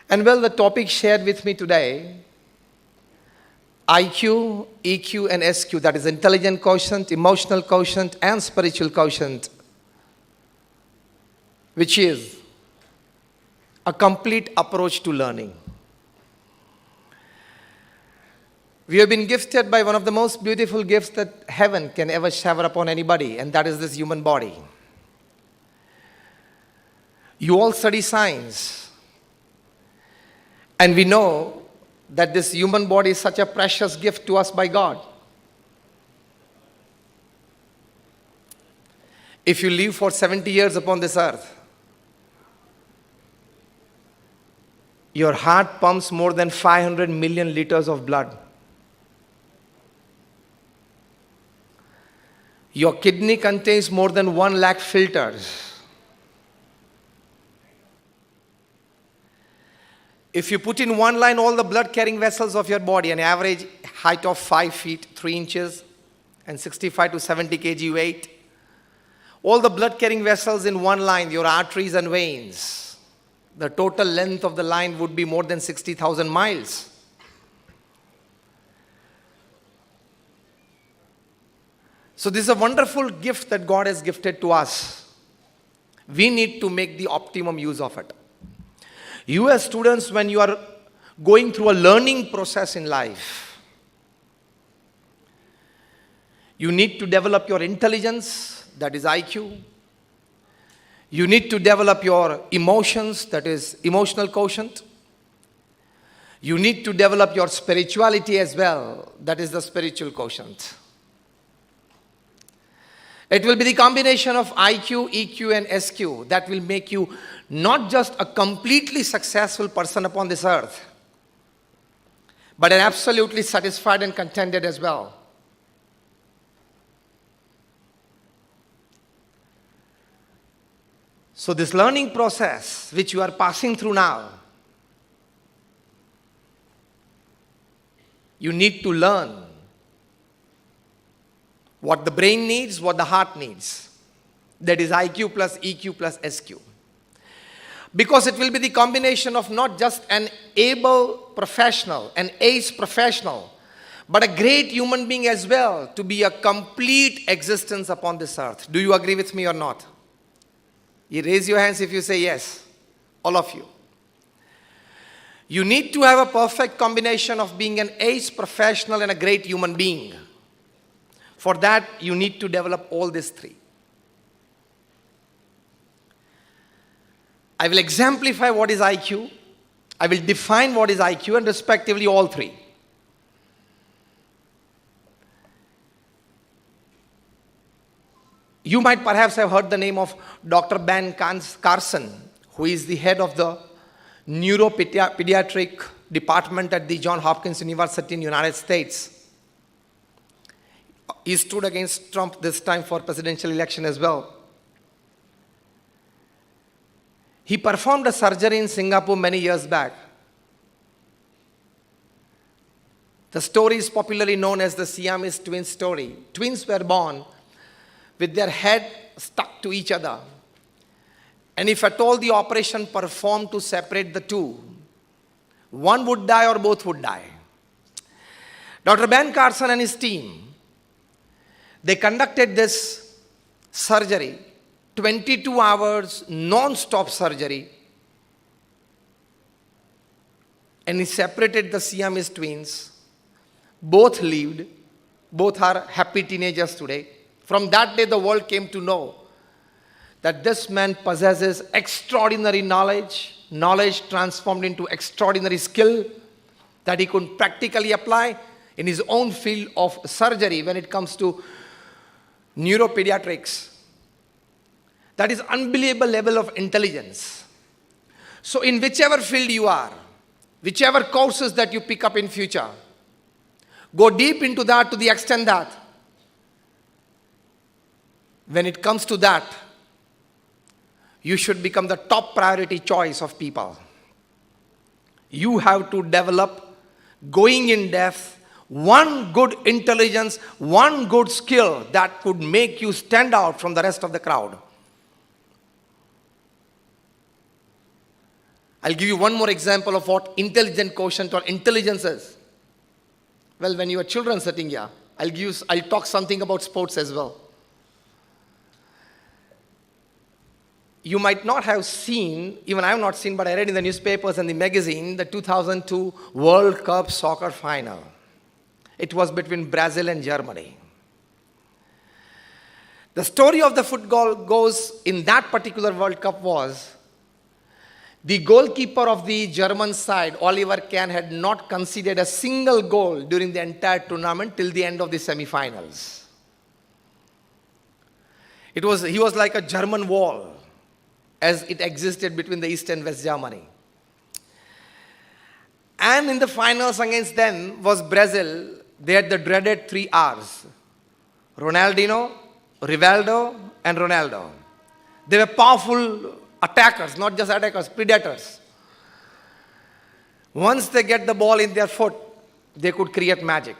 And well, the topic shared with me today, IQ, EQ, and SQ, that is intelligent quotient, emotional quotient, and spiritual quotient, which is a complete approach to learning. We have been gifted by one of the most beautiful gifts that heaven can ever shower upon anybody, and that is this human body. You all study science, and we know that this human body is such a precious gift to us by God. If you live for 70 years upon this earth, your heart pumps more than 500 million liters of blood. Your kidney contains more than 1 lakh filters. If you put in one line all the blood-carrying vessels of your body, an average height of 5 feet 3 inches and 65 to 70 kg weight, all the blood-carrying vessels in one line, your arteries and veins, the total length of the line would be more than 60,000 miles. So this is a wonderful gift that God has gifted to us. We need to make the optimum use of it. You as students, when you are going through a learning process in life, you need to develop your intelligence, that is IQ. You need to develop your emotions, that is emotional quotient. You need to develop your spirituality as well, that is the spiritual quotient. It will be the combination of IQ, EQ, and SQ that will make you not just a completely successful person upon this earth, but an absolutely satisfied and contented as well. So this learning process which you are passing through now, you need to learn what the brain needs, what the heart needs. That is IQ plus EQ plus SQ. Because it will be the combination of not just an able professional, an ace professional, but a great human being as well to be a complete existence upon this earth. Do you agree with me or not? You raise your hands if you say yes. All of you. You need to have a perfect combination of being an ace professional and a great human being. For that, you need to develop all these three. I will exemplify what is IQ. I will define what is IQ and respectively all three. You might perhaps have heard the name of Dr. Ben Carson, who is the head of the neuropediatric department at the Johns Hopkins University in the United States. He stood against Trump this time for presidential election as well. He performed a surgery in Singapore many years back. The story is popularly known as the Siamese twins story. Twins were born with their head stuck to each other. And if at all the operation performed to separate the two, one would die or both would die. Dr. Ben Carson and his team, they conducted this surgery, 22 hours non-stop surgery, and he separated the Siamese twins. Both lived, both are happy teenagers today. From that day, the world came to know that this man possesses extraordinary knowledge transformed into extraordinary skill that he could practically apply in his own field of surgery when it comes to neuropediatrics. That is unbelievable level of intelligence. So in whichever field you are, whichever courses that you pick up in future, go deep into that to the extent that when it comes to that, you should become the top priority choice of people. You have to develop, going in depth, one good intelligence, one good skill that could make you stand out from the rest of the crowd. I'll give you one more example of what intelligent quotient or intelligence is. Well, when you are children sitting here, I'll talk something about sports as well. You might not have seen, even I have not seen, but I read in the newspapers and the magazine, the 2002 World Cup soccer final. It was between Brazil and Germany. The story of the football goes in that particular World Cup was the goalkeeper of the German side, Oliver Kahn, had not conceded a single goal during the entire tournament till the end of the semi-finals. He was like a German wall as it existed between the East and West Germany. And in the finals against them was Brazil. They had the dreaded 3 R's. Ronaldinho, Rivaldo, and Ronaldo. They were powerful attackers, not just attackers, predators. Once they get the ball in their foot, they could create magic.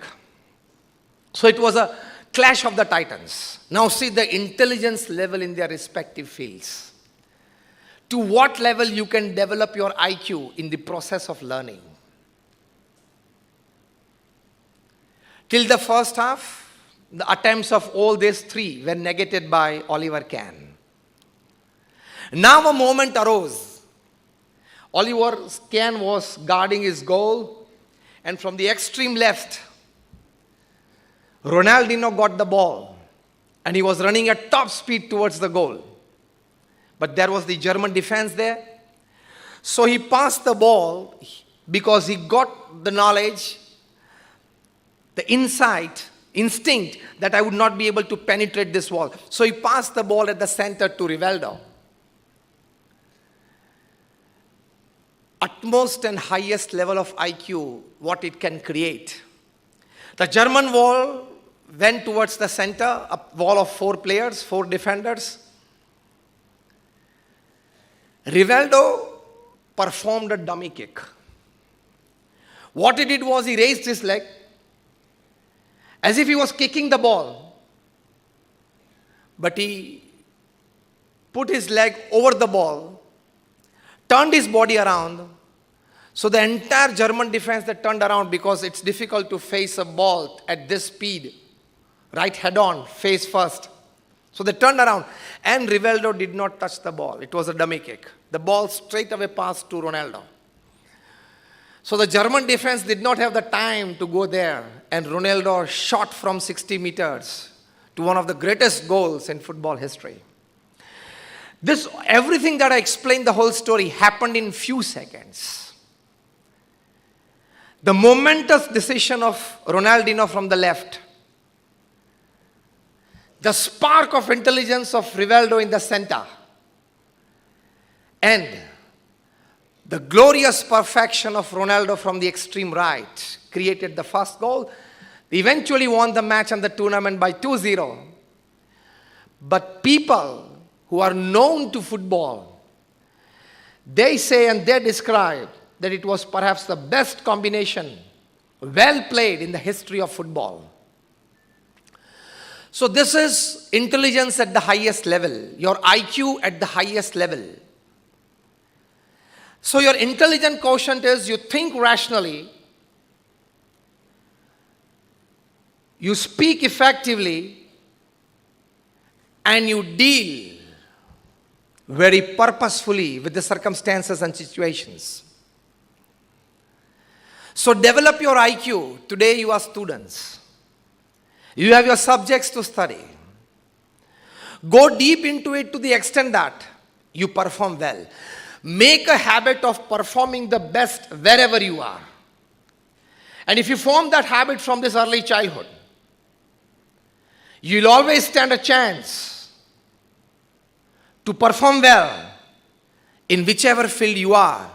So it was a clash of the titans. Now see the intelligence level in their respective fields. To what level you can develop your IQ in the process of learning. Till the first half, the attempts of all these 3 were negated by Oliver Kahn. Now a moment arose. Oliver Kahn was guarding his goal, and from the extreme left, Ronaldinho got the ball, and he was running at top speed towards the goal. But there was the German defense there. So he passed the ball because he got the knowledge, the instinct that I would not be able to penetrate this wall. So he passed the ball at the center to Rivaldo. Utmost and highest level of IQ, what it can create. The German wall went towards the center, a wall of 4 players, 4 defenders. Rivaldo performed a dummy kick. What he did was he raised his leg as if he was kicking the ball. But he put his leg over the ball, turned his body around. So the entire German defense that turned around, because it's difficult to face a ball at this speed, right head on, face first. So they turned around, and Rivaldo did not touch the ball. It was a dummy kick. The ball straight away passed to Ronaldo. So the German defense did not have the time to go there, and Ronaldo shot from 60 meters to one of the greatest goals in football history. Everything that I explained, the whole story, happened in few seconds. The momentous decision of Ronaldinho from the left, the spark of intelligence of Rivaldo in the center, and the glorious perfection of Ronaldo from the extreme right created the first goal. They eventually won the match and the tournament by 2-0. But people who are known to football, they say and they describe that it was perhaps the best combination, well played in the history of football. So this is intelligence at the highest level, your IQ at the highest level. So your intelligent quotient is you think rationally, you speak effectively, and you deal very purposefully with the circumstances and situations. So develop your IQ. Today you are students. You have your subjects to study. Go deep into it to the extent that you perform well. Make a habit of performing the best wherever you are. And if you form that habit from this early childhood, you'll always stand a chance to perform well in whichever field you are,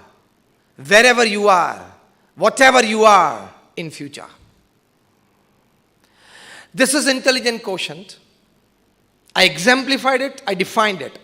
wherever you are, whatever you are in future. This is intelligent quotient. I exemplified it, I defined it.